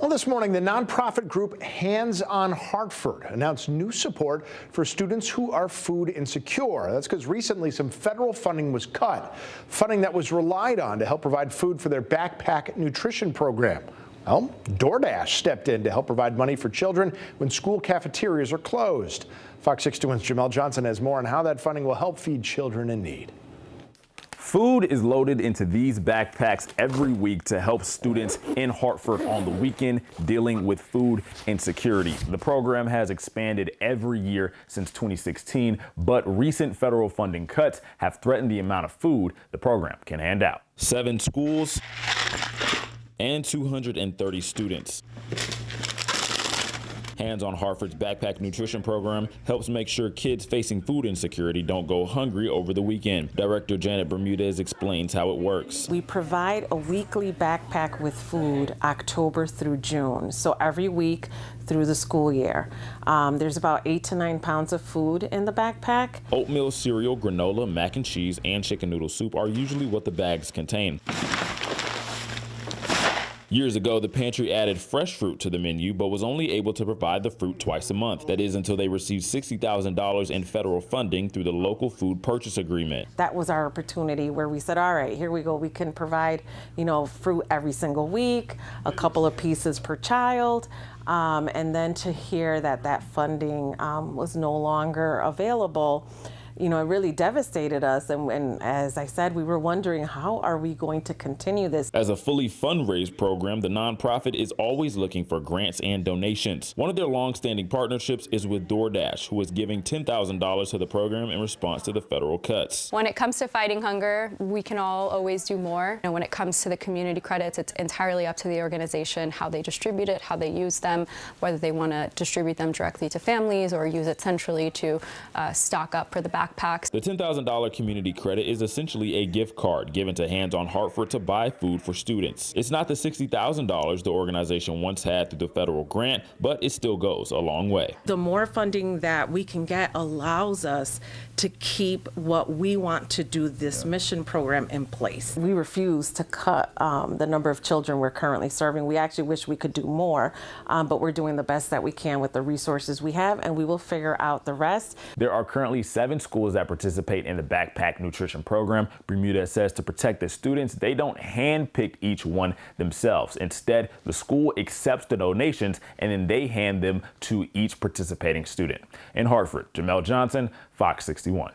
Well, this morning, the nonprofit group Hands on Hartford announced new support for students who are food insecure. That's because recently some federal funding was cut, funding that was relied on to help provide food for their backpack nutrition program. Well, DoorDash stepped in to help provide money for children when school cafeterias are closed. Fox 61's Jamel Johnson has more on how that funding will help feed children in need. Food is loaded into these backpacks every week to help students in Hartford on the weekend dealing with food insecurity. The program has expanded every year since 2016, but recent federal funding cuts have threatened the amount of food the program can hand out. 7 schools and 230 students. Hands on Hartford's backpack nutrition program helps make sure kids facing food insecurity don't go hungry over the weekend. Director Janet Bermudez explains how it works. We provide a weekly backpack with food October through June. So every week through the school year. There's about 8 to 9 pounds of food in the backpack. Oatmeal, cereal, granola, mac and cheese, and chicken noodle soup are usually what the bags contain. Years ago, the pantry added fresh fruit to the menu, but was only able to provide the fruit twice a month. That is until they received $60,000 in federal funding through the local food purchase agreement. That was our opportunity where we said, all right, here we go. We can provide, fruit every single week, a couple of pieces per child. And then to hear that that funding was no longer available, it really devastated us. And as I said, we were wondering, how are we going to continue this? As a fully fundraised program, the nonprofit is always looking for grants and donations. One of their long-standing partnerships is with DoorDash, who is giving $10,000 to the program in response to the federal cuts. When it comes to fighting hunger, we can all always do more. And when it comes to the community credits, it's entirely up to the organization how they distribute it, how they use them, whether they want to distribute them directly to families or use it centrally to stock up for the backpacks. The $10,000 community credit is essentially a gift card given to Hands on Hartford to buy food for students. It's not the $60,000 the organization once had through the federal grant, but it still goes a long way. The more funding that we can get allows us to keep what we want to do, this mission program, in place. We refuse to cut the number of children we're currently serving. We actually wish we could do more, but we're doing the best that we can with the resources we have, and we will figure out the rest. There are currently 7 schools that participate in the backpack nutrition program. Bermudez says to protect the students, they don't handpick each one themselves. Instead, the school accepts the donations and then they hand them to each participating student. In Hartford, Jamel Johnson, Fox 61.